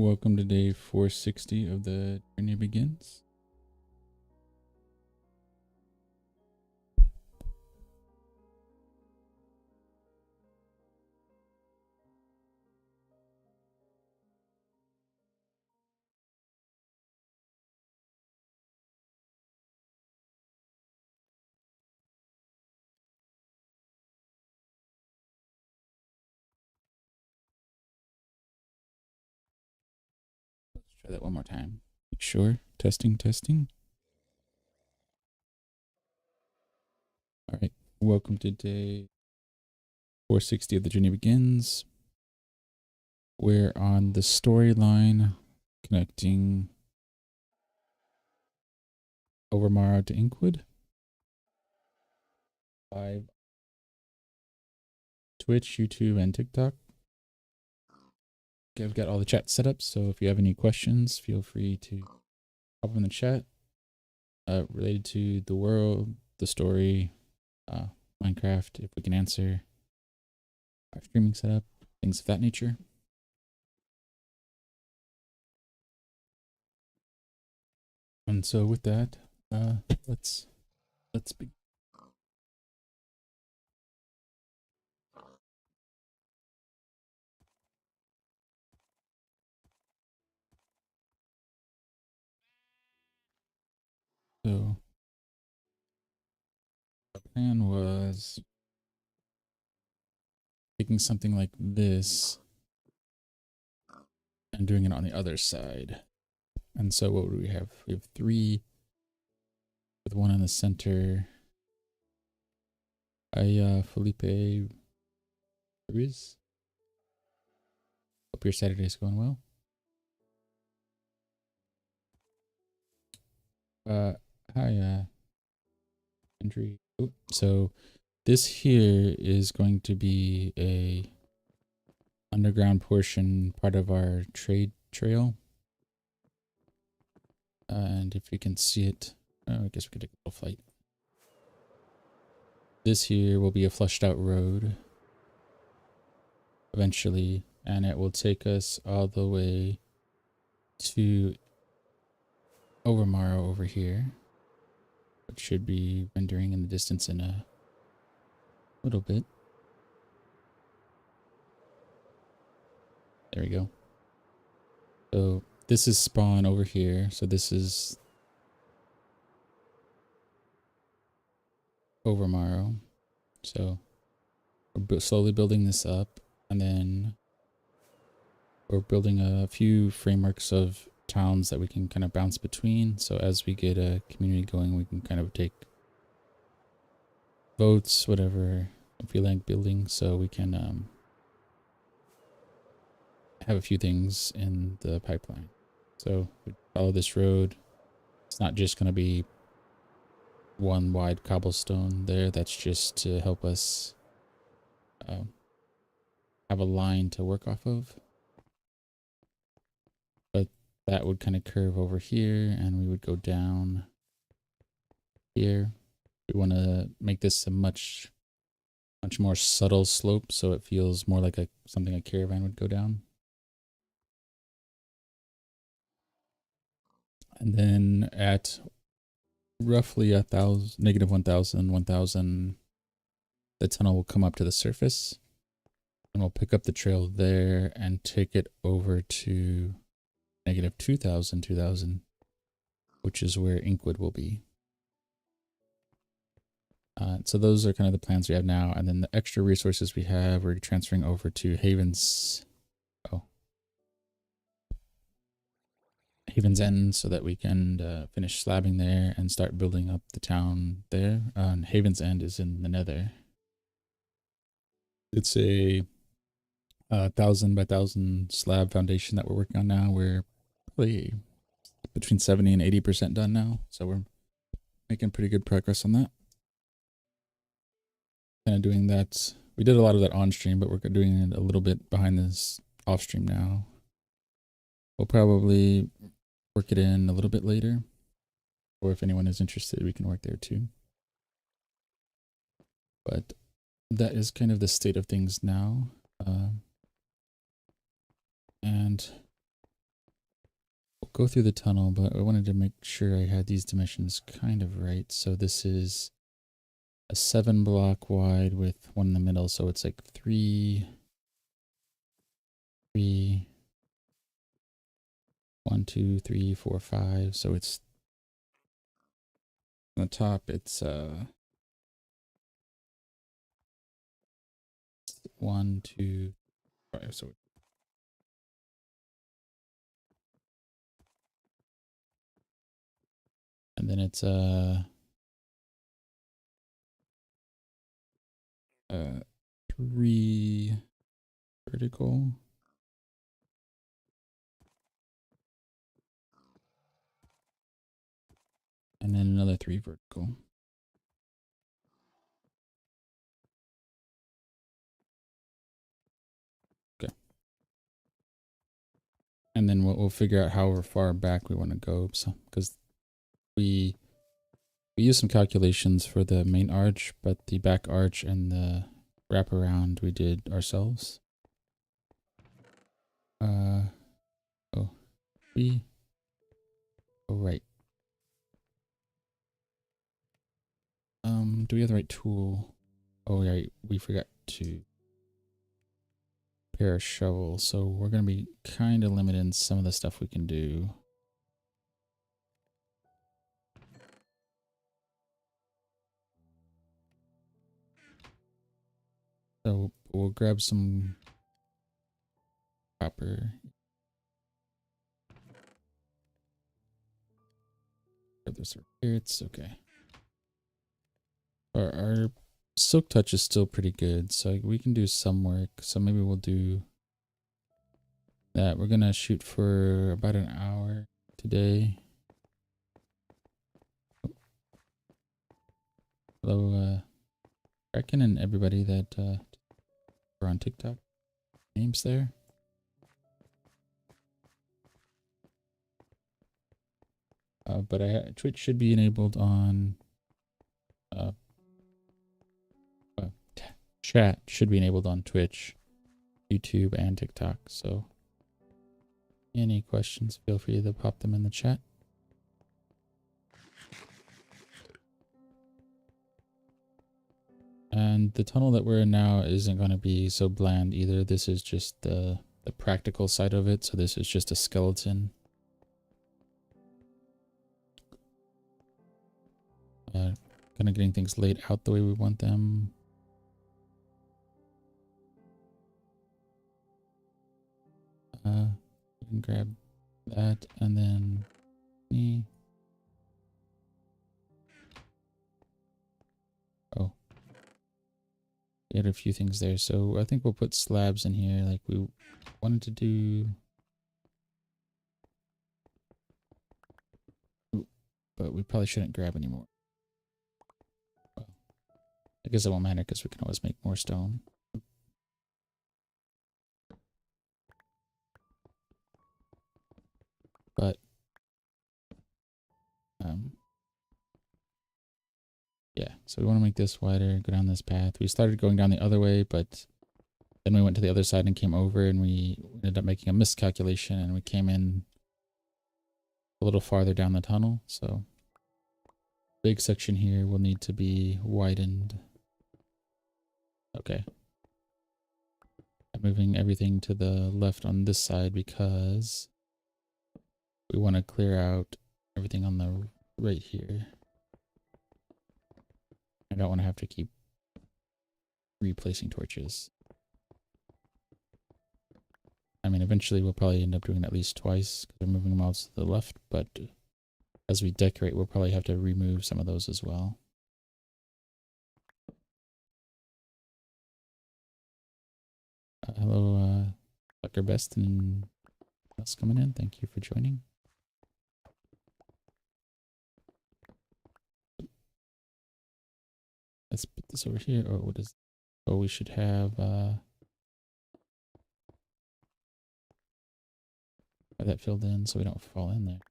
Welcome to day 460 of the journey begins. Let's try that one more time. Sure. Testing. All right. Welcome to day 460 of the journey begins. We're on the storyline connecting Overmorrow to Inkwood. Live Twitch, YouTube, and TikTok. Okay, I've got all the chat set up, so if you have any questions, feel free to pop in the chat related to the world, the story, Minecraft, if we can answer, our streaming setup, things of that nature. And so with that, let's begin. So the plan was taking something like this and doing it on the other side. And so what do we have? We have 3 with 1 in the center. Felipe Ruiz. Hope your Saturday's going well. Hi, Andrew. Oh, so this here is going to be a underground portion, part of our trade trail. And if you can see it, I guess we could take a little flight. This here will be a flushed out road eventually, and it will take us all the way to Overmorrow over here, which should be rendering in the distance in a little bit. There we go. So this is spawn over here. So this is Overmorrow. So we're slowly building this up, and then we're building a few frameworks of towns that we can kind of bounce between. So as we get a community going, we can kind of take votes, whatever we feel like building, so we can have a few things in the pipeline. So we follow this road. It's not just going to be one wide cobblestone there. That's just to help us have a line to work off of. But that would kind of curve over here, and we would go down here. We want to make this a much more subtle slope, so it feels more like something a caravan would go down. And then at roughly negative 1,000, the tunnel will come up to the surface, and we'll pick up the trail there and take it over to negative 2,000, which is where Inkwood will be. So those are kind of the plans we have now. And then the extra resources we have, we're transferring over to Haven's End, so that we can finish slabbing there and start building up the town there. And Haven's End is in the Nether. It's a 1,000 by 1,000 slab foundation that we're working on now. We're probably between 70 and 80% done now, so we're making pretty good progress on that. Kind of doing that. We did a lot of that on stream, but we're doing it a little bit behind this off stream now. We'll probably work it in a little bit later, or if anyone is interested, we can work there too. But that is kind of the state of things now. And go through the tunnel, but I wanted to make sure I had these dimensions kind of right. So this is a 7 block wide with one in the middle. So it's like 3, 3, 1, 2, 3, 4, 5. So it's on the top, it's 1, 2, 5. So and then it's 3 vertical. And then another 3 vertical. Okay. And then we'll figure out how far back we want to go. So, because we used some calculations for the main arch, but the back arch and the wraparound we did ourselves. Oh, 3. Oh, right. Do we have the right tool? Oh, yeah, we forgot to pair a shovel, so we're gonna be kind of limited in some of the stuff we can do. So we'll grab some copper. Grab those spirits, okay. Our silk touch is still pretty good, so we can do some work. So maybe we'll do that. We're gonna shoot for about an hour today. Hello, Kraken and everybody that are on TikTok. Names there. But Twitch should be enabled on chat should be enabled on Twitch, YouTube, and TikTok. So any questions, feel free to pop them in the chat. And the tunnel that we're in now isn't going to be so bland either. This is just the practical side of it. So this is just a skeleton. Kind of getting things laid out the way we want them. We can grab that and then me. Oh, we had a few things there. So I think we'll put slabs in here like we wanted to do. Ooh, but we probably shouldn't grab any more. Well, I guess it won't matter because we can always make more stone. But yeah, so we want to make this wider, go down this path. We started going down the other way, but then we went to the other side and came over, and we ended up making a miscalculation, and we came in a little farther down the tunnel. So big section here will need to be widened. Okay. I'm moving everything to the left on this side because we want to clear out everything on the right here. I don't want to have to keep replacing torches. I mean, eventually we'll probably end up doing it at least twice because we're moving them all to the left, but as we decorate, we'll probably have to remove some of those as well. Hello, Dr. Best and else coming in. Thank you for joining. Let's put this over here. Or what is? Oh, we should have that filled in so we don't fall in there.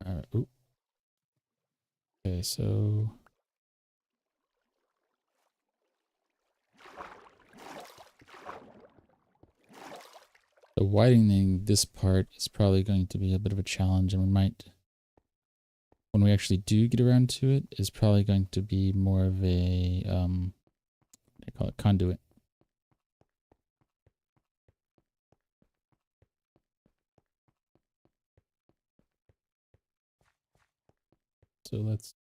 All right. Ooh. Okay, so The widening this part is probably going to be a bit of a challenge, and we might, when we actually do get around to it, is probably going to be more of a, what do you call it, conduit. So let's,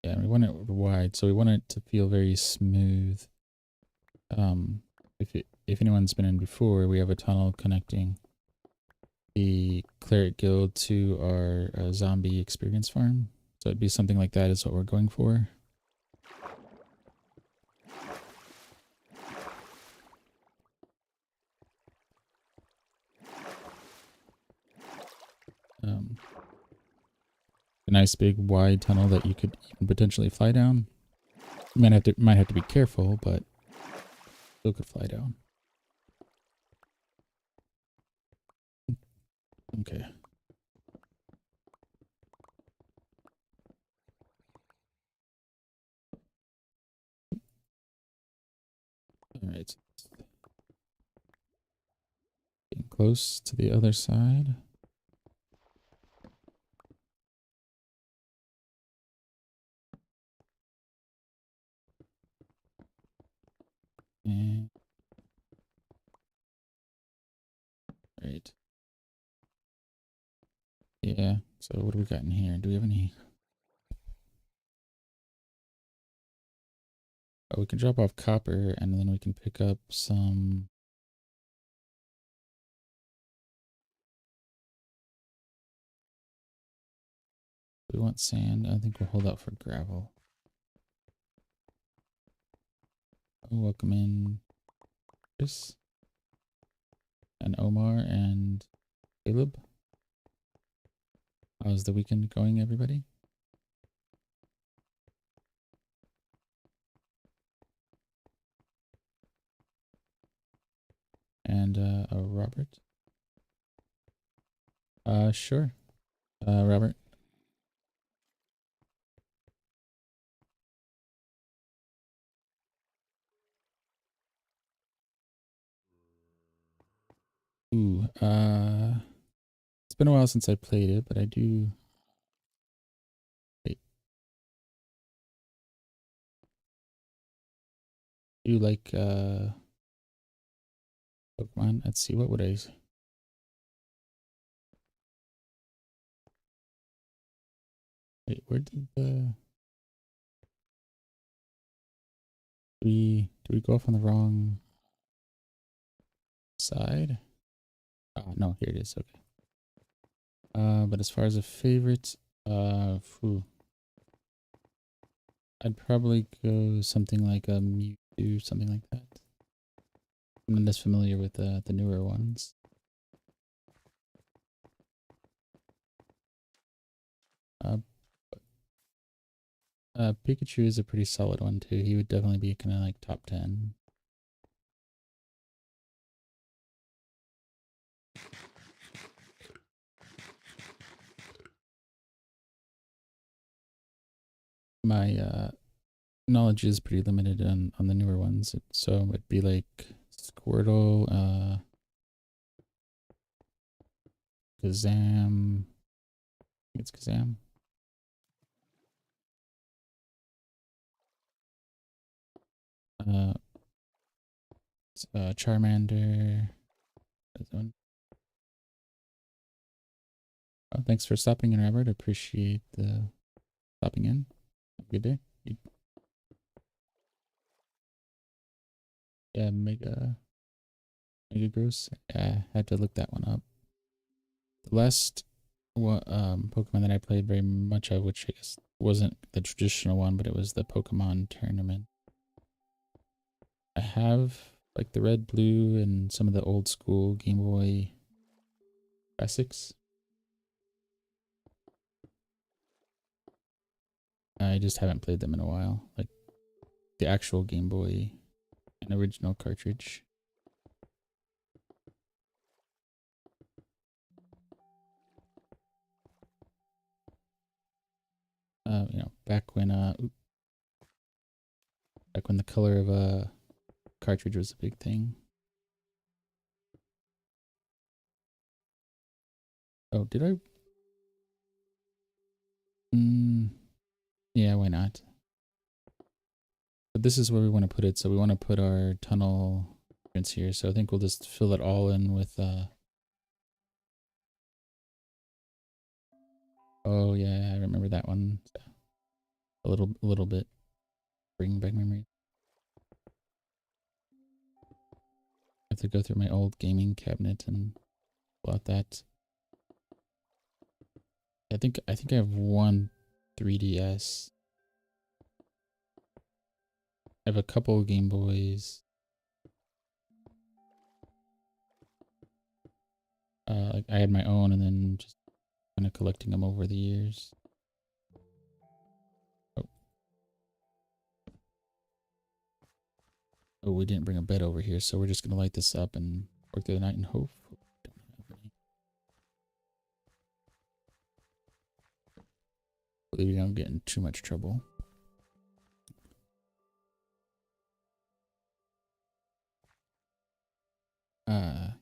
yeah, we want it wide, so we want it to feel very smooth. If anyone's been in before, we have a tunnel connecting the Cleric Guild to our zombie experience farm. So it'd be something like that is what we're going for. A nice big wide tunnel that you could even potentially fly down. You might have to be careful, but still could fly down. Okay. All right. Getting close to the other side. And right. Yeah. So what do we got in here? Do we have any? Oh, we can drop off copper and then we can pick up some. We want sand. I think we'll hold out for gravel. Oh, welcome in Chris and Omar and Caleb. How's the weekend going, everybody? And Robert. Sure. Robert. Ooh, it's been a while since I played it, but I do. Wait, do you like Pokemon? Let's see, what would I? Wait, where did the do we go off on the wrong side? Ah, no, here it is. Okay. But as far as a favorite, I'd probably go something like a Mewtwo, something like that. I'm not as familiar with the newer ones. Uh, Pikachu is a pretty solid one too. He would definitely be kind of like top 10. My knowledge is pretty limited on the newer ones, so it'd be like Squirtle, Kazam. I think it's Kazam. Uh, Charmander. Oh, thanks for stopping in, Robert. Appreciate the stopping in. Have a good day. Yeah, Mega Gross. Yeah, I had to look that one up. The last Pokemon that I played very much of, which I guess wasn't the traditional one, but it was the Pokemon tournament. I have like the red, blue, and some of the old school Game Boy classics. I just haven't played them in a while. Like the actual Game Boy and original cartridge. You know, back when the color of cartridge was a big thing. Oh, did I? Yeah, why not? But this is where we want to put it. So we want to put our tunnel entrance here. So I think we'll just fill it all in with oh yeah, I remember that one. A little bit. Bring back memory. I have to go through my old gaming cabinet and pull out that. I think I have one 3DS. I have a couple Game Boys. Like I had my own and then just kind of collecting them over the years. Oh. Oh, we didn't bring a bed over here, so we're just gonna light this up and work through the night and hope. Hopefully we don't get in too much trouble. Yeah.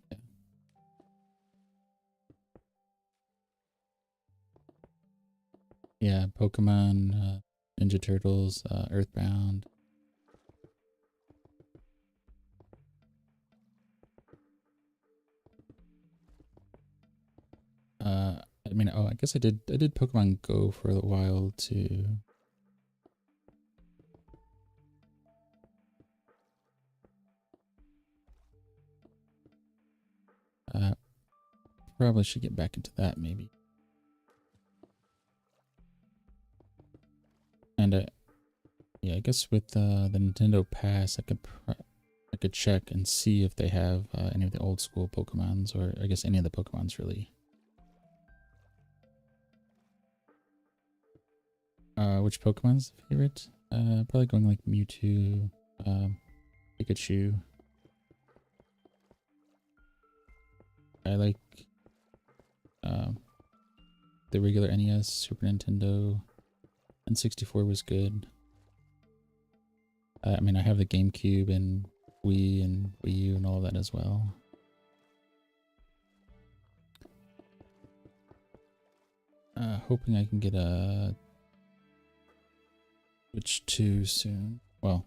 Yeah, Pokemon, Ninja Turtles, Earthbound. I mean, oh, I guess I did Pokemon Go for a while too. Probably should get back into that maybe. And yeah, I guess with the Nintendo Pass, I could check and see if they have any of the old school Pokemons, or I guess any of the Pokemons really. Which Pokemon's favorite? Probably going like Mewtwo, Pikachu. I like the regular NES, Super Nintendo, and 64 was good. I mean, I have the GameCube and Wii and Wii U and all of that as well. Hoping I can get a Switch 2 soon. Well,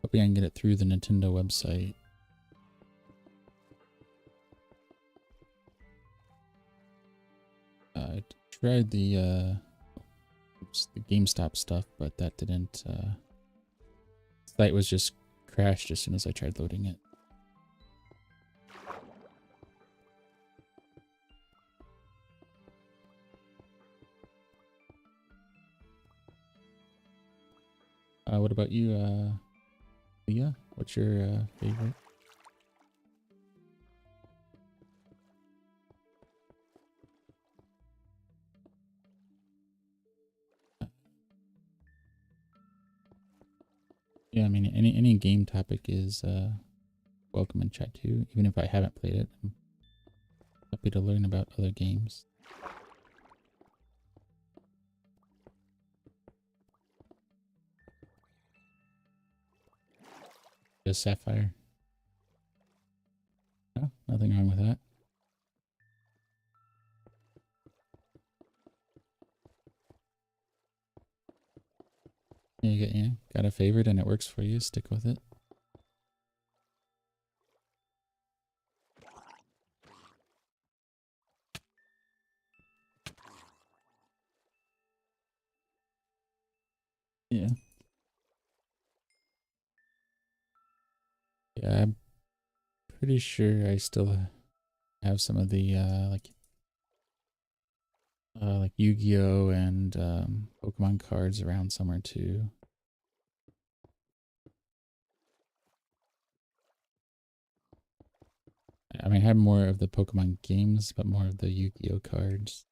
hoping I can get it through the Nintendo website. I tried the GameStop stuff, but that didn't. The site was just crashed as soon as I tried loading it. What about you, Leah? What's your favorite? Yeah, I mean, any game topic is welcome in chat too. Even if I haven't played it, I'm happy to learn about other games. Just Sapphire. No, nothing wrong with that. Yeah, got a favorite and it works for you. Stick with it. Yeah. Yeah, I'm pretty sure I still have some of the like Yu-Gi-Oh and Pokemon cards around somewhere too. I mean, I have more of the Pokemon games, but more of the Yu-Gi-Oh cards.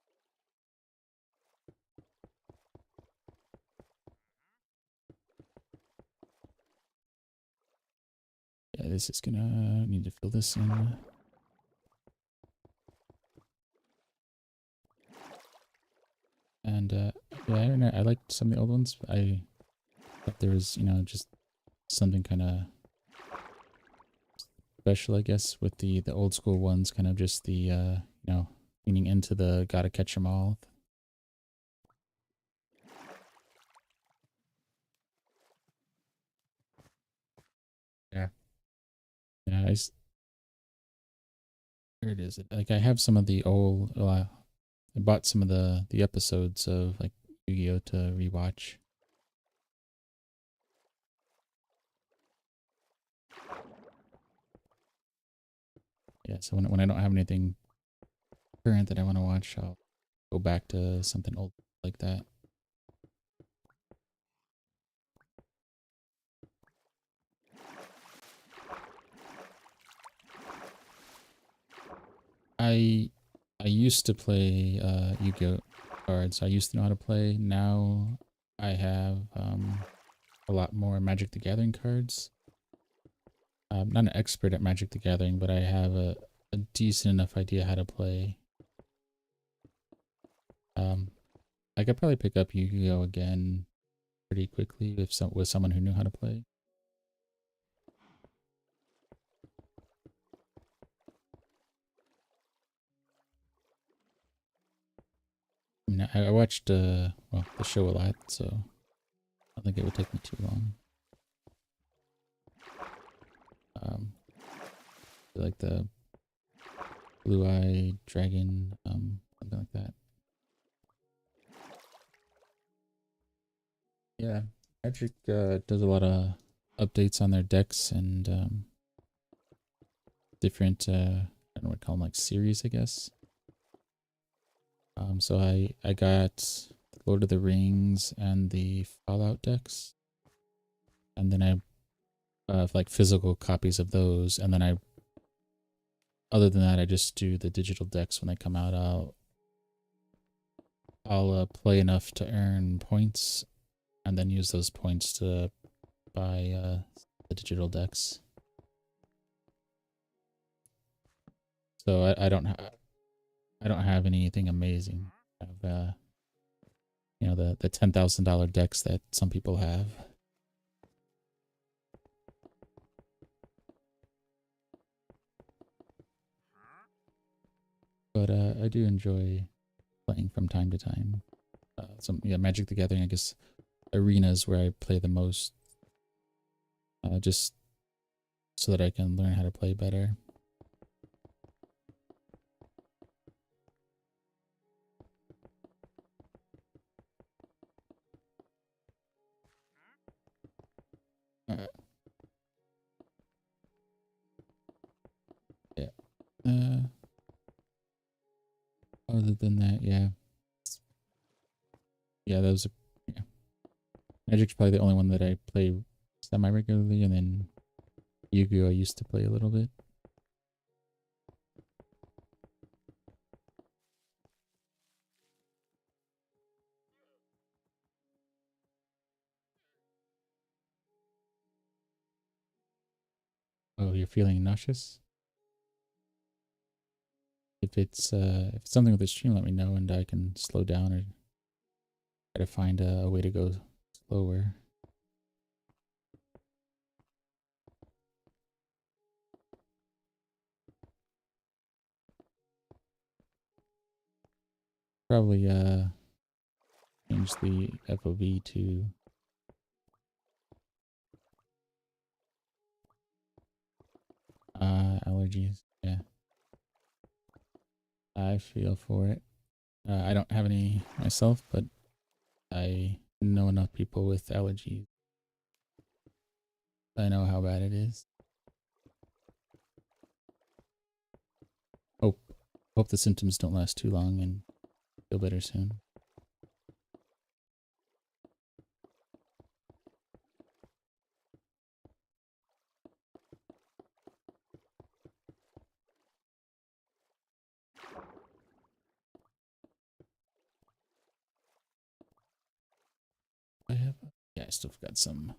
Yeah, this is gonna need to fill this in. And yeah, I don't know. I liked some of the old ones. I thought there was, you know, just something kind of special, I guess, with the old school ones, kind of just the leaning into the gotta catch 'em all. Yeah. Yeah, where it is. Like I have some of the old. I bought some of the episodes of like Yu-Gi-Oh to rewatch. Yeah, so when I don't have anything current that I want to watch, I'll go back to something old like that. I I used to play Yu-Gi-Oh cards. I used to know how to play. Now I have a lot more Magic the Gathering cards. I'm not an expert at Magic the Gathering, but I have a decent enough idea how to play. Um, I could probably pick up Yu-Gi-Oh again pretty quickly with someone who knew how to play. I mean, I watched the show a lot, so I don't think it would take me too long. Um, like the Blue Eye Dragon, something like that. Yeah, Magic does a lot of updates on their decks and different I don't know what to call them, like series, I guess. So I got Lord of the Rings and the Fallout decks, and then I have like physical copies of those, and then other than that I just do the digital decks when they come out. I'll play enough to earn points, and then use those points to buy the digital decks. So I don't have anything amazing. I have the $10,000 decks that some people have. But I do enjoy playing from time to time. Magic the Gathering, I guess, arenas where I play the most, just so that I can learn how to play better. Uh, yeah. Uh, Other than that, yeah, yeah, those are. Yeah. Magic's probably the only one that I play semi regularly, and then Yu-Gi-Oh! I used to play a little bit. Oh, you're feeling nauseous? If it's something with the stream, let me know and I can slow down or try to find a way to go slower. Probably change the FOV to allergies. Yeah, I feel for it. I don't have any myself, but I know enough people with allergies. I know how bad it is. Hope hope the symptoms don't last too long and feel better soon. I have yeah, I still got some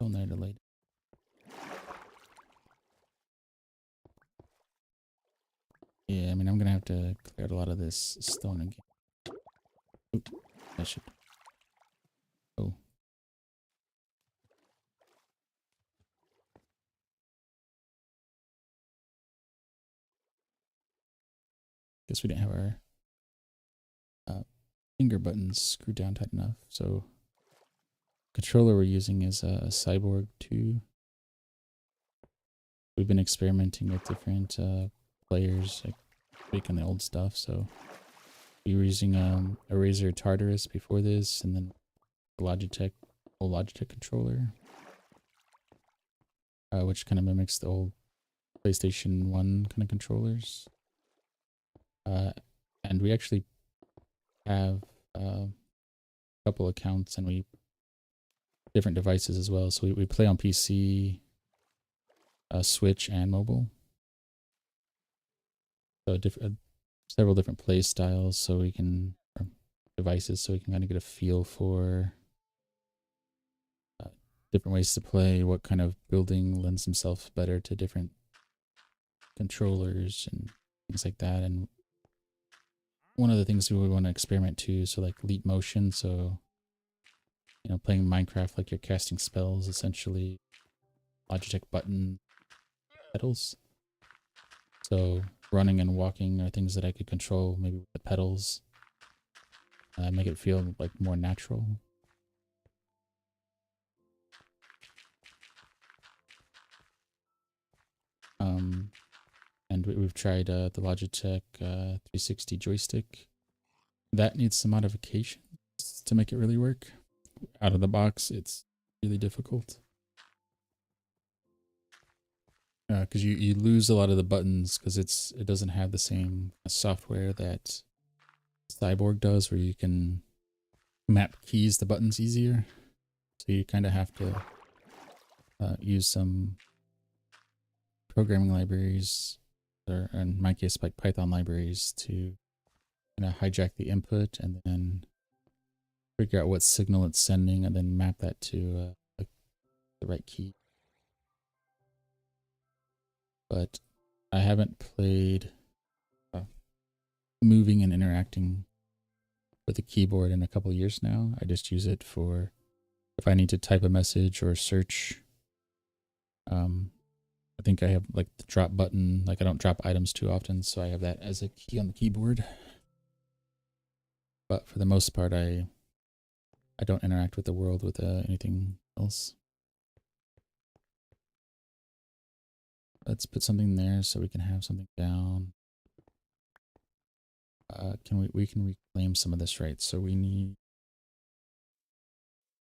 on there to later. Yeah, I mean I'm gonna have to clear out a lot of this stone again. Oop, I should. Oh, guess we didn't have our finger buttons screwed down tight enough. So controller we're using is a Cyborg 2. We've been experimenting with different players, like making the old stuff. So we were using a Razer Tartarus before this, and then Logitech, old Logitech controller, which kind of mimics the old PlayStation 1 kind of controllers. And we actually have a couple accounts, and we different devices as well. So we play on PC, Switch, and mobile. So several different play styles, so we can or devices, so we can kind of get a feel for different ways to play, what kind of building lends himself better to different controllers and things like that. And one of the things we would want to experiment too, so like leap motion, so you know, playing Minecraft like you're casting spells, essentially Logitech button pedals. So running and walking are things that I could control maybe with the pedals, make it feel like more natural. And we've tried the Logitech 360 joystick. That needs some modifications to make it really work. Out of the box, it's really difficult. Because you lose a lot of the buttons because it doesn't have the same software that Cyborg does, where you can map keys to buttons easier. So you kind of have to use some programming libraries, or in my case, like Python libraries, to kind of hijack the input and then figure out what signal it's sending, and then map that to the right key. But I haven't played moving and interacting with the keyboard in a couple of years now. I just use it for if I need to type a message or search. I think I have like the drop button, like I don't drop items too often, so I have that as a key on the keyboard. But for the most part, I don't interact with the world with anything else. Let's put something there so we can have something down. We can reclaim some of this, right? So we need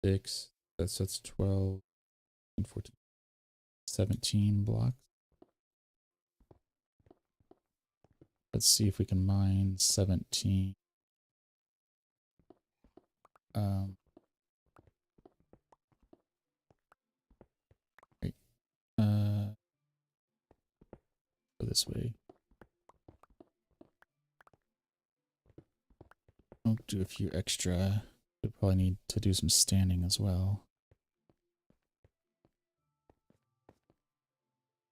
6. That's 12, 14, 17 blocks. Let's see if we can mine 17. Right. Go this way. I'll do a few extra. We probably need to do some standing as well.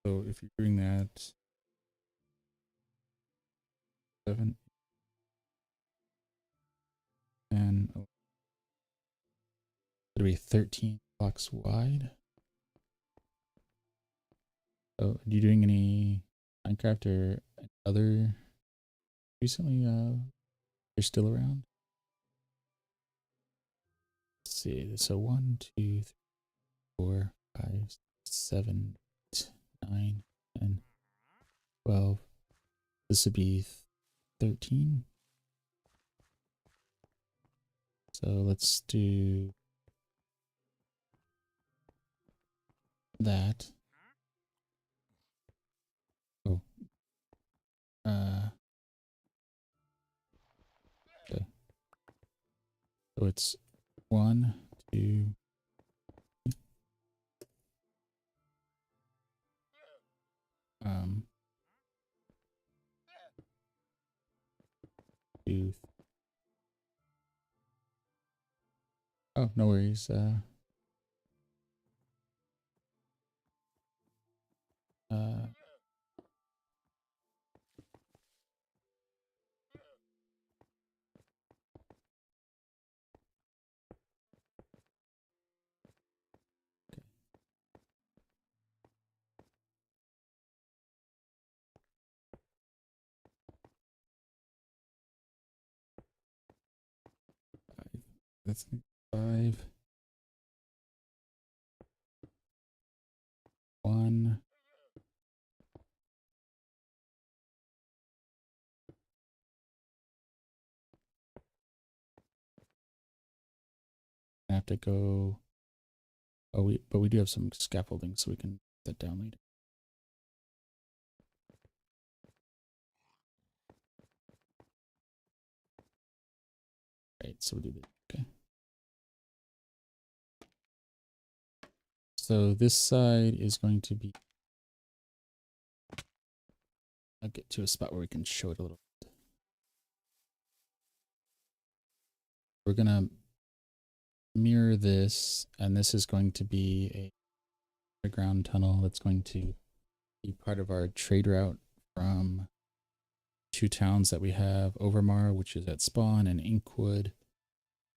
So if you're doing that, 7, 10, it'll be 13 blocks wide. So are you doing any Minecraft or other recently? You're still around? Let's see. So 1, 2, 3, 4, 5, 6, 7, 8, 9, 10, 12. This would be 13. So let's do that. Oh. Okay. So it's 1, 2, 2. Oh, no worries. That's 5. 1. I have to go. Oh, but we do have some scaffolding, so we can put that down later. Right, so we'll do this. Okay. So this side is going to be. I'll get to a spot where we can show it a little. We're gonna mirror this, and this is going to be a underground tunnel that's going to be part of our trade route from 2 towns that we have, Overmorrow, which is at spawn, and Inkwood,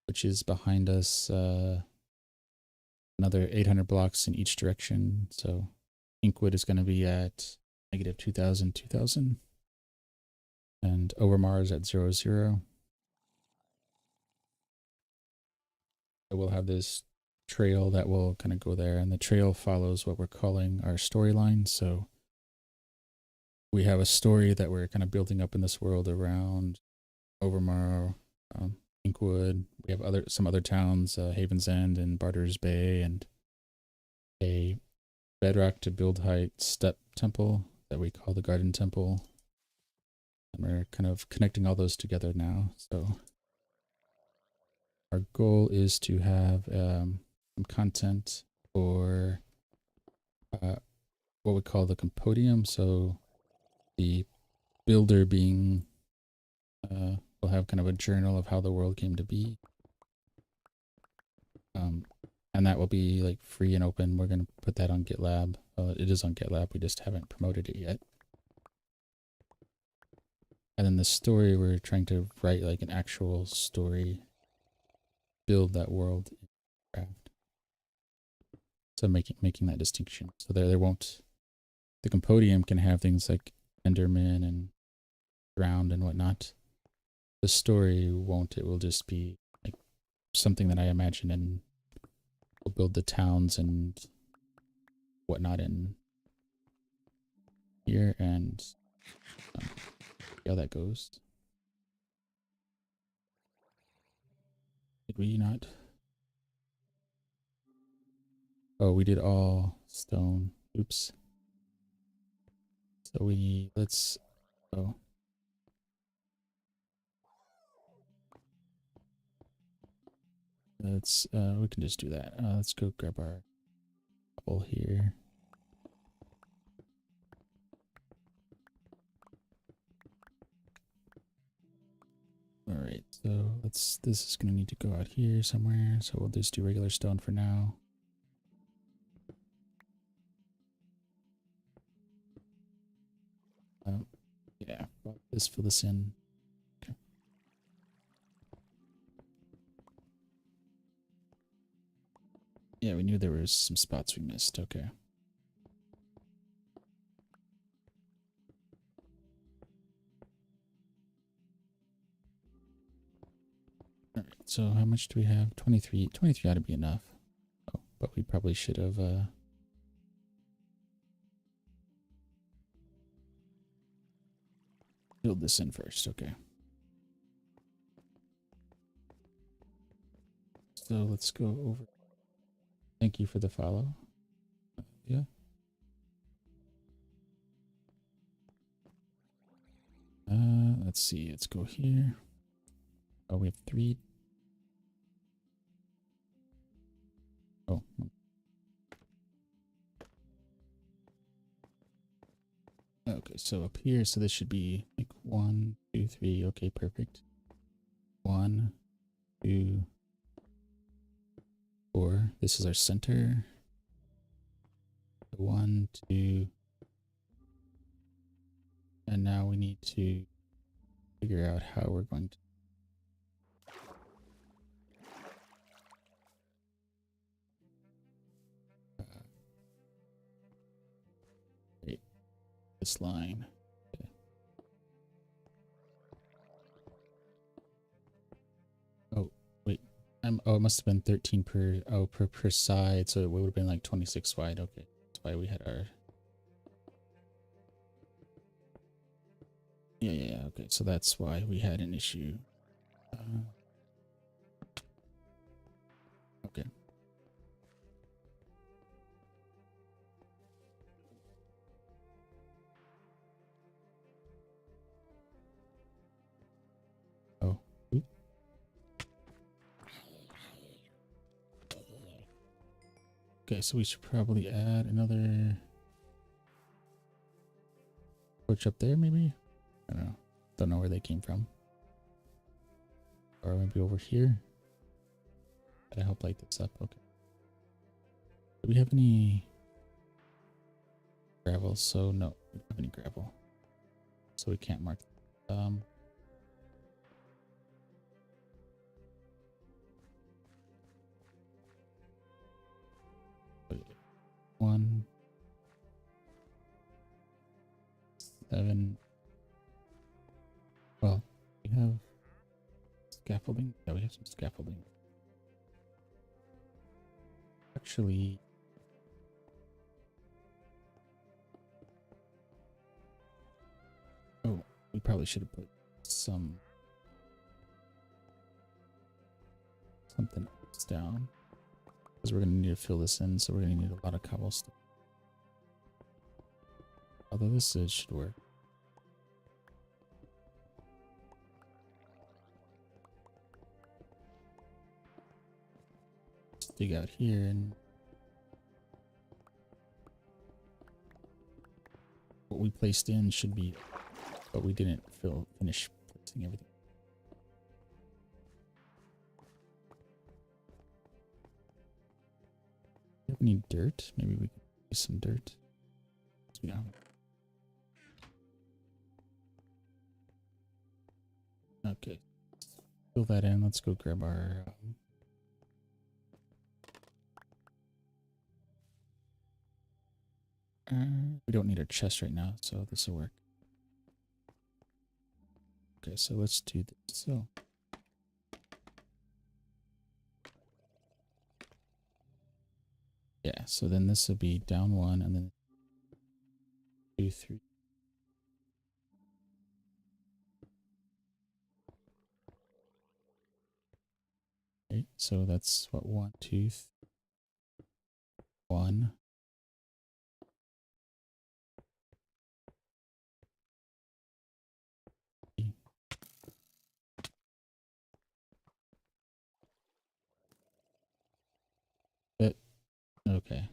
which is behind us, another 800 blocks in each direction. So Inkwood is going to be at negative 2000, 2000. And Overmorrow is at 0, 0. So we'll have this trail that will kind of go there, and the trail follows what we're calling our storyline. So we have a story that we're kind of building up in this world around Overmorrow, Inkwood. We have some other towns, Haven's End and Barter's Bay, and a bedrock to build height step temple that we call the Garden Temple. And we're kind of connecting all those together now. So our goal is to have some content for what we call the compodium. So the builder being, we'll have kind of a journal of how the world came to be. And that will be like free and open. We're going to put that on GitLab. It is on GitLab. We just haven't promoted it yet. And then the story, we're trying to write like an actual story, build that world in craft. So making that distinction. So there won't, the compodium can have things like Enderman and Drowned and whatnot. The story won't. It will just be like something that I imagine, and we'll build the towns and whatnot in here and see how that goes. Did we not? Oh, we did all stone. Oops. So let's, oh. We can just do that. Let's go grab our couple here. All right, so this is going to need to go out here somewhere. So we'll just do regular stone for now. Yeah, just fill this in. Okay. Yeah, we knew there was some spots we missed. Okay. All right, so how much do we have? 23. 23 ought to be enough. Oh, but we probably should have filled this in first. Okay. So let's go over. Thank you for the follow. Yeah. Let's see. Let's go here. Oh, we have 3. Oh. Okay, so up here, so this should be like 1, 2, 3. Okay, perfect. 1, 2, 4. This is our center. 1, 2. And now we need to figure out how we're going to. Create this line. Okay. Oh, wait. Oh, it must have been 13 per, oh, per side. So it would have been like 26 wide. Okay. That's why we had our, yeah. Okay. So that's why we had an issue. Okay. Oh, oop. Okay, so we should probably add another torch up there, maybe? I don't know. Don't know where they came from. Or maybe over here. Gotta help light this up. Okay. Do we have any gravel? So no, we don't have any gravel. So we can't mark. Wait, 1, 7. Well, we have scaffolding. Yeah, we have some scaffolding. Actually, oh, we probably should have put something else down, because we're gonna need to fill this in. So we're gonna need a lot of cobblestone. Although this should work. Let's dig out here and what we placed in should be, but we didn't finish placing everything. Do you have any dirt? Maybe we can use some dirt. Yeah. Okay. Fill that in. Let's go grab our we don't need a chest right now, so this will work. Okay, so let's do this. So yeah, so then this will be down 1 and then 2, 3. Okay, so that's what 1, 2, 1. But okay.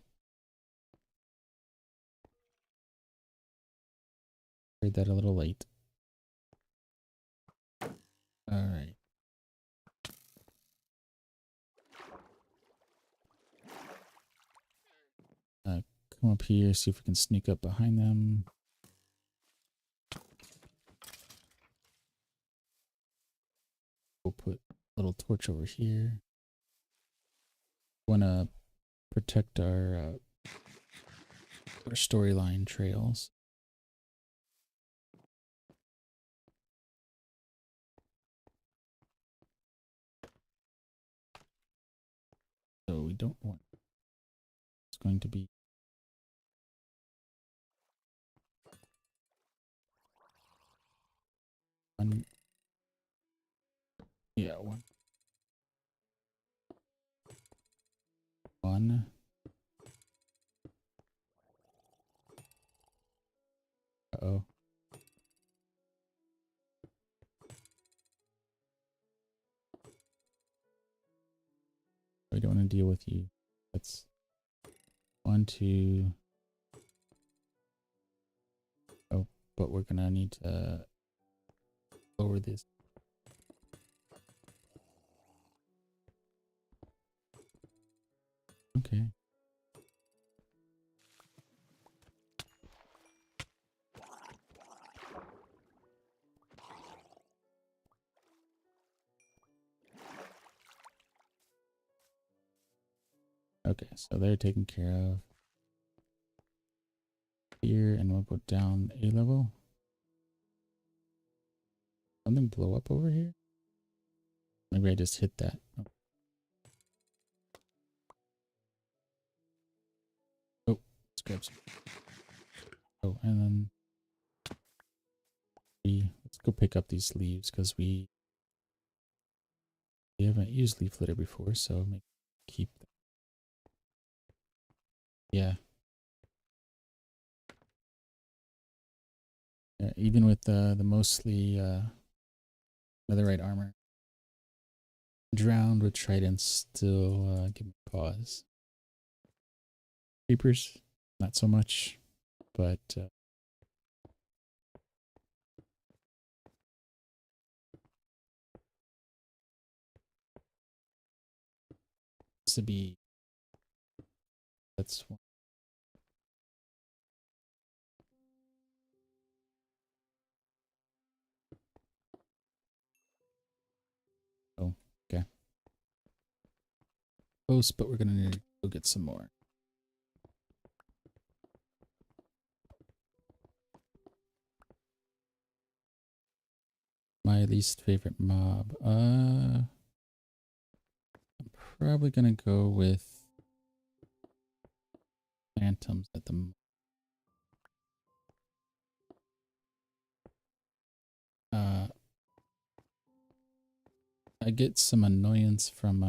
Heard that a little late. All right. Come up here, see if we can sneak up behind them. We'll put a little torch over here. Want to protect our storyline trails. So we don't want. It's going to be. One. Yeah, one. One. Uh-oh. We don't want to deal with you. That's 1, 2. Oh, but we're gonna need to lower this. Okay. Okay, so they're taken care of here, and we'll go down A level. Something blow up over here? Maybe I just hit that. Oh. grab some. Oh, and then let's go pick up these leaves because we haven't used leaf litter before, so keep them. Yeah. Even with the mostly netherite armor, drowned with tridents still give me pause. Creepers, not so much, but to be that's one. Oh, okay. Close, but we're gonna need to go get some more. My least favorite mob. I'm probably gonna go with phantoms at the moment. I get some annoyance from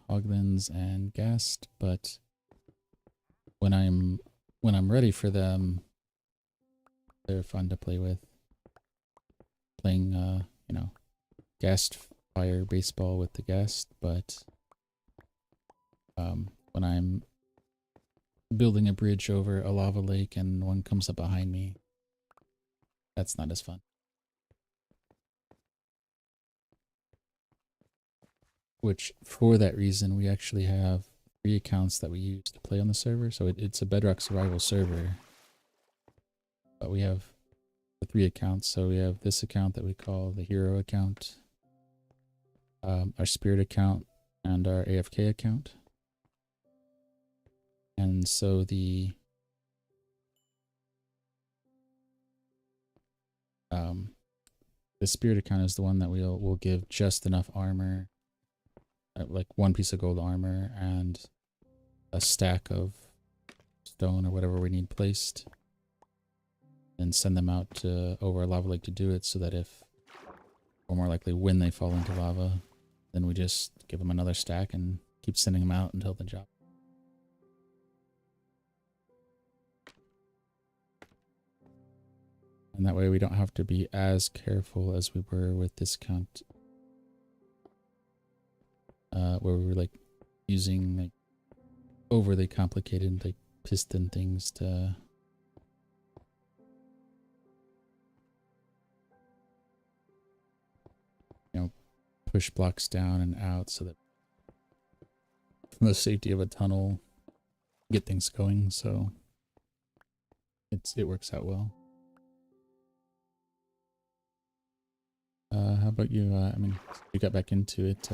hoglins and ghast, but when I'm ready for them, they're fun to play with. Playing you know, ghast fire baseball with the ghast, but when I'm building a bridge over a lava lake and one comes up behind me, that's not as fun. Which, for that reason, we actually have 3 accounts that we use to play on the server. So it's a Bedrock survival server, but we have the 3 accounts. So we have this account that we call the hero account, our spirit account, and our AFK account. And so the spirit account is the one that we'll give just enough armor, like 1 piece of gold armor and a stack of stone or whatever we need placed, and send them out to over a lava lake to do it, so that if, or more likely when they fall into lava, then we just give them another stack and keep sending them out until the job. And that way we don't have to be as careful as we were with this count, where we were like using like overly complicated like piston things to push blocks down and out, so that from the safety of a tunnel, get things going. So it works out well. How about you? I mean, you got back into it.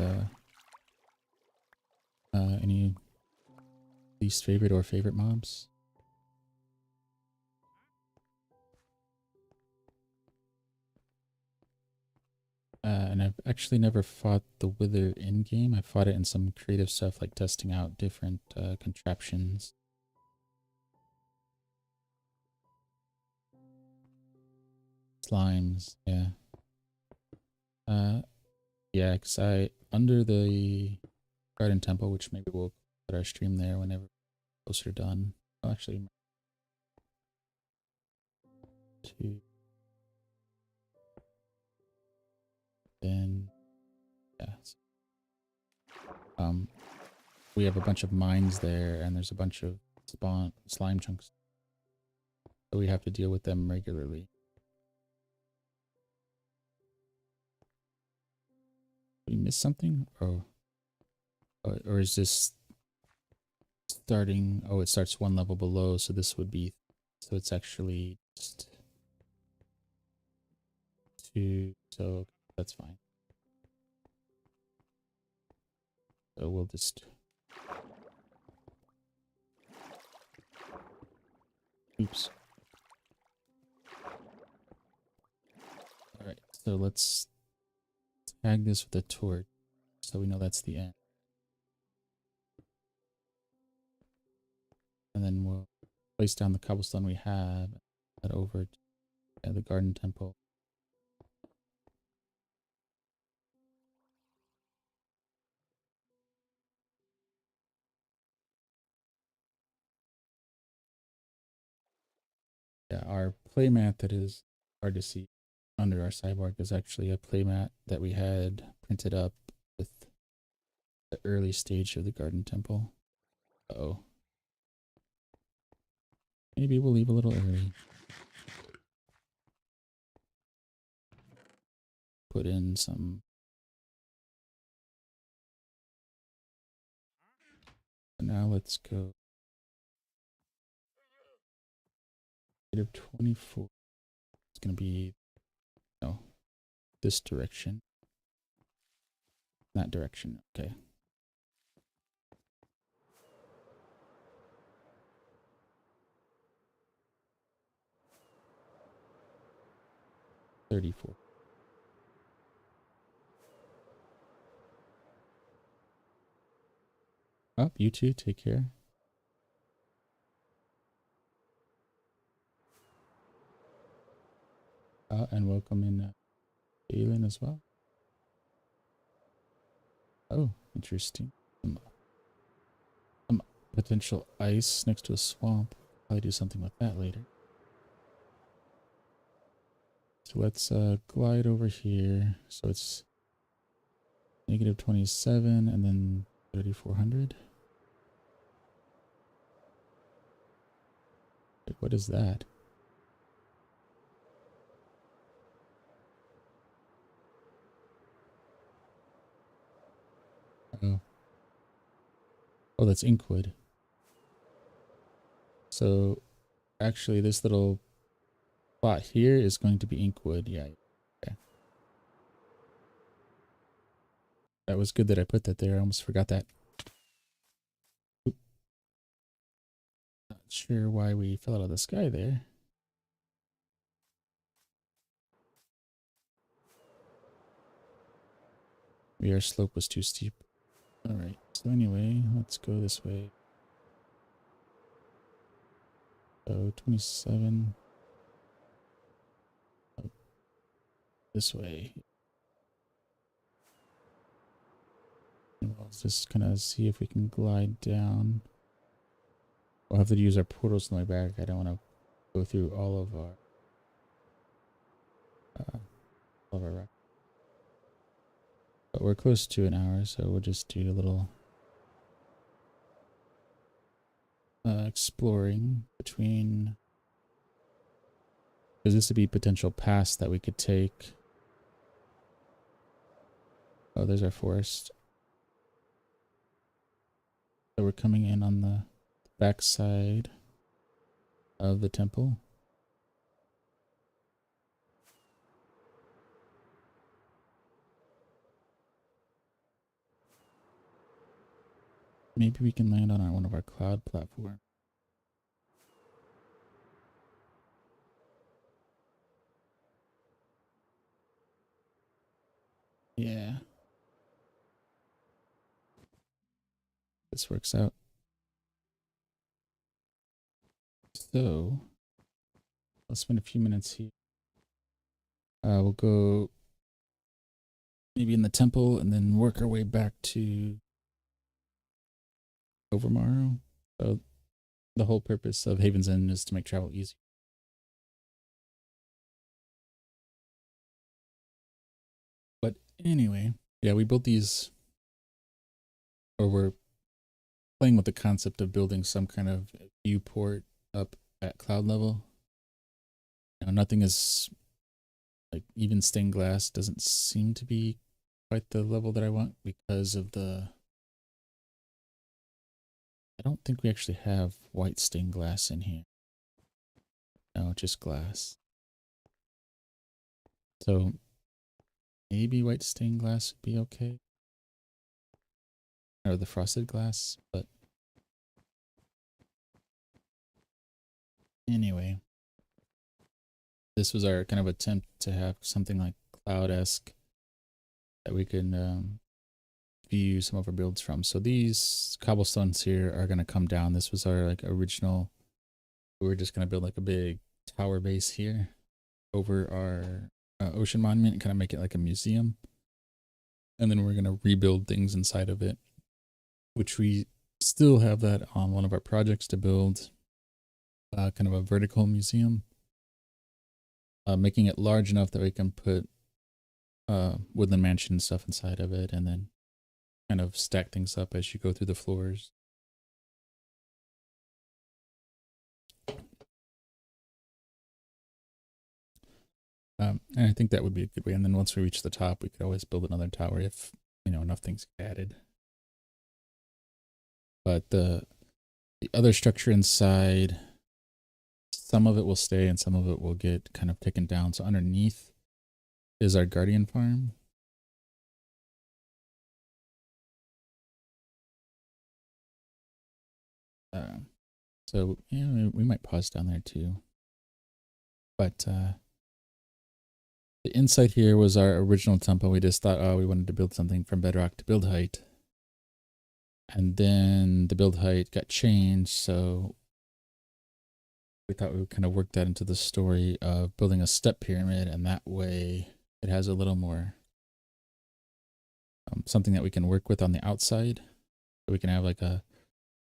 Any least favorite or favorite mobs? And I've actually never fought the Wither in game. I fought it in some creative stuff like testing out different contraptions. Slimes, yeah. Yeah, because under the Garden Temple, which maybe we'll put our stream there whenever closer to done. Oh, actually, 2. Then, yeah. We have a bunch of mines there, and there's a bunch of slime chunks. So we have to deal with them regularly. Did we miss something? Or is this starting? Oh, it starts 1 level below, so this would be, so it's actually just 2, so that's fine. So we'll just, oops. All right, so let's tag this with a torch, so we know that's the end. And then we'll place down the cobblestone we have, head over to the garden temple. Yeah, our playmat that is hard to see under our cyborg is actually a playmat that we had printed up with the early stage of the garden temple. Uh-oh. Maybe we'll leave a little early. Put in some. Now let's go. -24. It's going to be, no, this direction. That direction. Okay. -34. Oh, you too. Take care. And welcome in Galen as well. Oh, interesting. Some potential ice next to a swamp. Probably do something with that later. So let's glide over here. So it's -27 and then 3,400. Wait, what is that? Oh. Oh, that's Inkwood. So actually this little plot here is going to be Inkwood. Yeah. Okay. That was good that I put that there. I almost forgot that. Oop. Not sure why we fell out of the sky there. Maybe our slope was too steep. Alright, so anyway, let's go this way. So 27. Up this way. And we'll just kind of see if we can glide down. We'll have to use our portals on the way back. I don't want to go through all of our rock. But we're close to an hour, so we'll just do a little exploring between, because this would be potential paths that we could take. Oh, there's our forest. So we're coming in on the back side of the temple. Maybe we can land on one of our cloud platforms. Yeah. This works out. So let's spend a few minutes here. We'll go maybe in the temple and then work our way back to Overmorrow. So the whole purpose of Haven's End is to make travel easy. But anyway, yeah, we built these, or we're playing with the concept of building some kind of viewport up at cloud level. Now, nothing is like, even stained glass doesn't seem to be quite the level that I want because of the, I don't think we actually have white stained glass in here. No, just glass. So maybe white stained glass would be okay. Or the frosted glass, but anyway. This was our kind of attempt to have something like cloud-esque that we can view some of our builds from. So these cobblestones here are going to come down. This was our like original We're just gonna build like a big tower base here over our ocean monument and kind of make it like a museum. And then we're gonna rebuild things inside of it, which we still have that on one of our projects to build kind of a vertical museum, making it large enough that we can put woodland mansion stuff inside of it, and then kind of stack things up as you go through the floors. And I think that would be a good way. And then once we reach the top, we could always build another tower if, you know, enough things get added. But the other structure inside, some of it will stay and some of it will get kind of taken down. So underneath is our guardian farm. So yeah, we might pause down there too. But the inside here was our original temple. We just thought, oh, we wanted to build something from bedrock to build height. And then the build height got changed, so we thought we would kind of work that into the story of building a step pyramid, and that way it has a little more something that we can work with on the outside. So we can have like a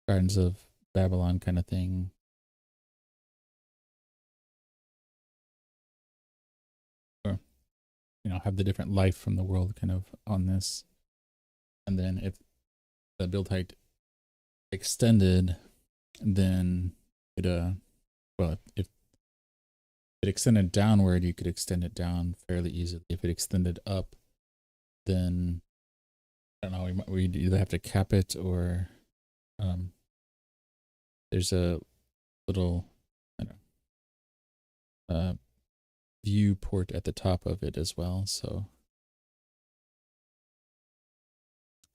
Gardens of Babylon kind of thing. Or, you know, have the different life from the world kind of on this. And then if the build height extended, then it well, if it extended downward, you could extend it down fairly easily. If it extended up, then I don't know, we'd either have to cap it or there's a little, I don't know, viewport at the top of it as well. So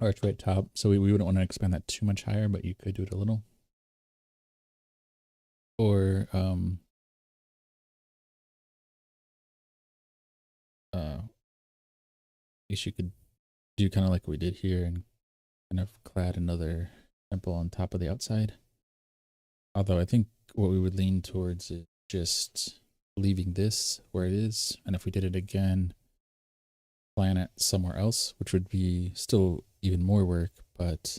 archway at top. So we wouldn't want to expand that too much higher, but you could do it a little. Or I guess you could do kind of like we did here and kind of clad another temple on top of the outside. Although I think what we would lean towards is just leaving this where it is. And if we did it again, plan it somewhere else, which would be still even more work. But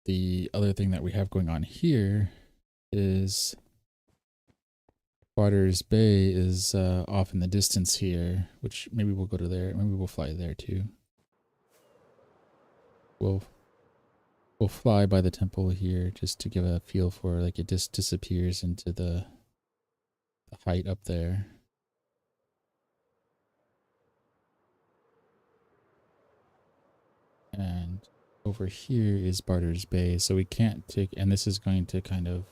the other thing that we have going on here is Barter's Bay is off in the distance here, which maybe we'll go to there. Maybe we'll fly there too. We'll fly by the temple here just to give a feel for, like, it just disappears into the height up there. And over here is Barter's Bay, so we can't take, and this is going to kind of,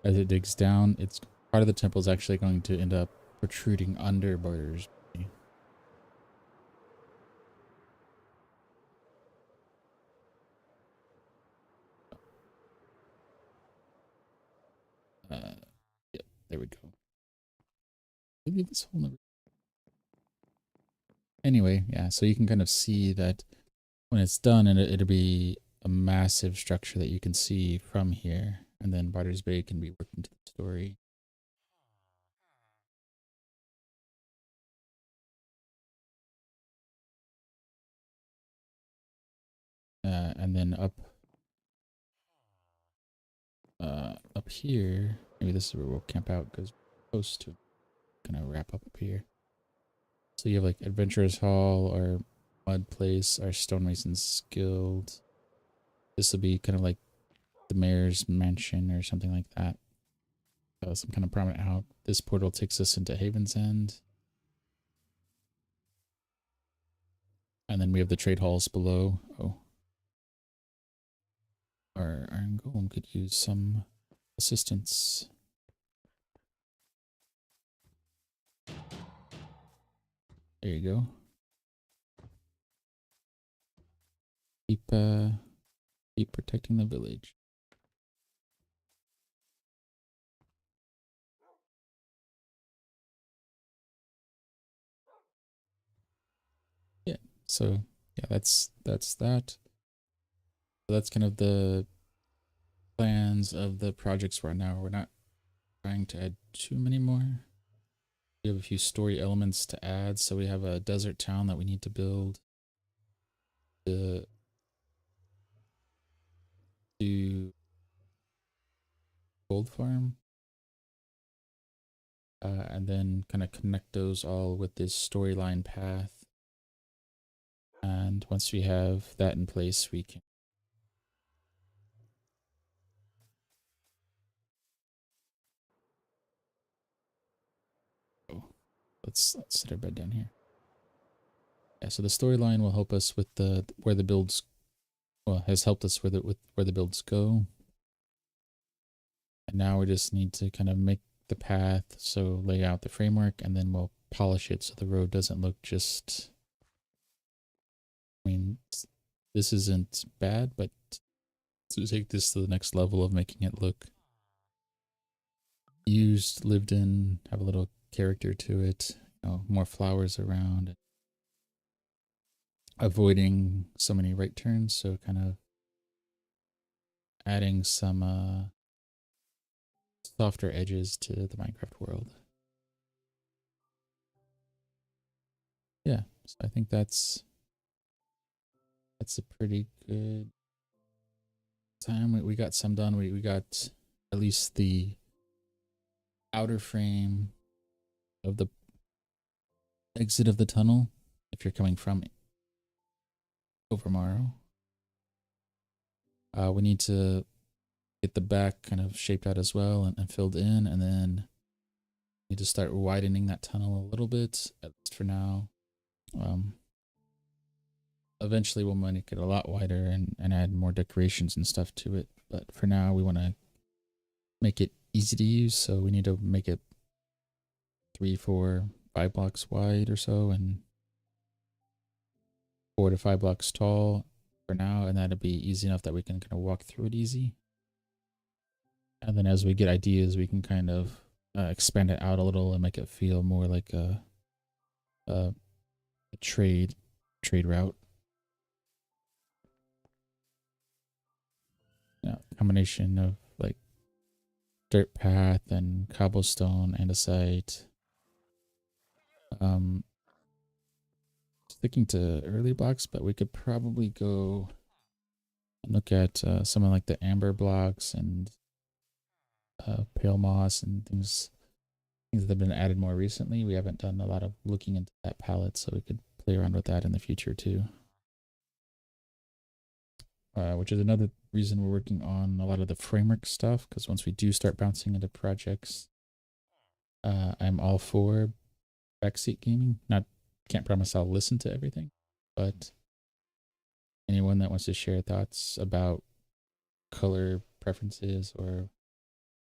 as it digs down, it's part of the temple is actually going to end up protruding under Barter's Bay. Yep, there we go. Maybe this whole never. Anyway, yeah, so you can kind of see that when it's done, and it'll be a massive structure that you can see from here, and then Barter's Bay can be worked into the story. And then up here, maybe this is where we'll camp out because we're close to kind of wrap up here. So you have like Adventurers Hall, our mud place, our stonemasons guild. This will be kind of like the mayor's mansion or something like that. Some kind of prominent out. This portal takes us into Haven's End. And then we have the trade halls below. Oh. Our Iron Golem could use some assistance. There you go. Keep protecting the village. Yeah. So yeah, that's that. So that's kind of the plans of the projects right now. We're not trying to add too many more. We have a few story elements to add. So we have a desert town that we need to build. The do gold farm. And then kind of connect those all with this storyline path. And once we have that in place, we can let's set our bed down here. Yeah, so the storyline will help us with the where the builds has helped us with where the builds go. And now we just need to kind of make the path, so lay out the framework, and then we'll polish it so the road doesn't look just, I mean, this isn't bad, but to take this to the next level of making it look used, lived in, have a little character to it, you know, more flowers around, avoiding so many right turns, so kind of adding some softer edges to the Minecraft world. Yeah, so I think that's a pretty good time. We got some done. We got at least the outer frame of the exit of the tunnel if you're coming from Overmorrow. We need to get the back kind of shaped out as well and filled in, and then need to start widening that tunnel a little bit, at least for now. Eventually we'll make it a lot wider and add more decorations and stuff to it, but for now we want to make it easy to use, so we need to make it 3, 4, 5 blocks wide or so, and 4 to 5 blocks tall for now, and that'll be easy enough that we can kind of walk through it easy. And then as we get ideas, we can kind of expand it out a little and make it feel more like a trade route. Yeah, combination of like dirt path and cobblestone andesite. Sticking to early blocks, but we could probably go and look at some of like the amber blocks and pale moss and things that have been added more recently. We haven't done a lot of looking into that palette, so we could play around with that in the future too. Which is another reason we're working on a lot of the framework stuff, because once we do start bouncing into projects, I'm all for backseat gaming. Can't promise I'll listen to everything, but anyone that wants to share thoughts about color preferences or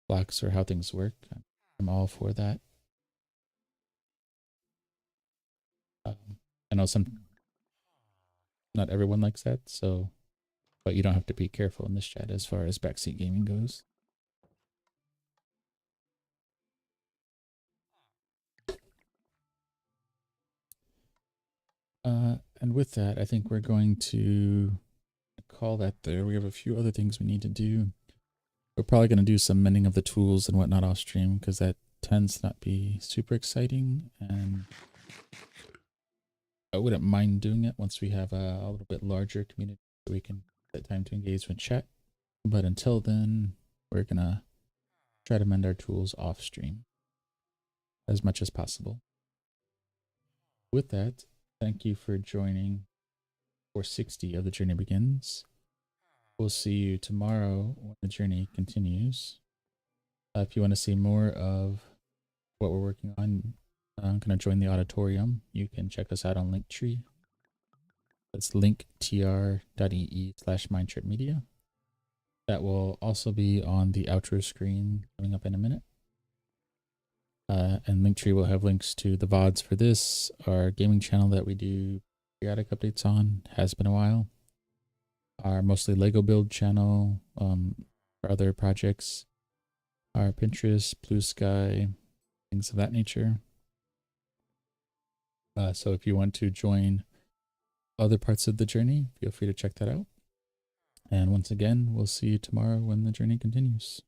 blocks or how things work, I'm all for that. I know not everyone likes that, so, but you don't have to be careful in this chat as far as backseat gaming goes. And with that, I think we're going to call that there. We have a few other things we need to do. We're probably going to do some mending of the tools and whatnot off stream, because that tends to not be super exciting, and I wouldn't mind doing it once we have a little bit larger community so we can get time to engage with chat. But until then, we're going to try to mend our tools off stream as much as possible. With that, thank you for joining for 60 of The Journey Begins. We'll see you tomorrow when the journey continues. If you want to see more of what we're working on, I'm going to join the auditorium. You can check us out on Linktree. That's linktr.ee/mindtripmedia. That will also be on the outro screen coming up in a minute. And Linktree will have links to the VODs for this, our gaming channel that we do periodic updates on, has been a while, our mostly Lego build channel for other projects, our Pinterest, Blue Sky, things of that nature. So if you want to join other parts of the journey, feel free to check that out. And once again, we'll see you tomorrow when the journey continues.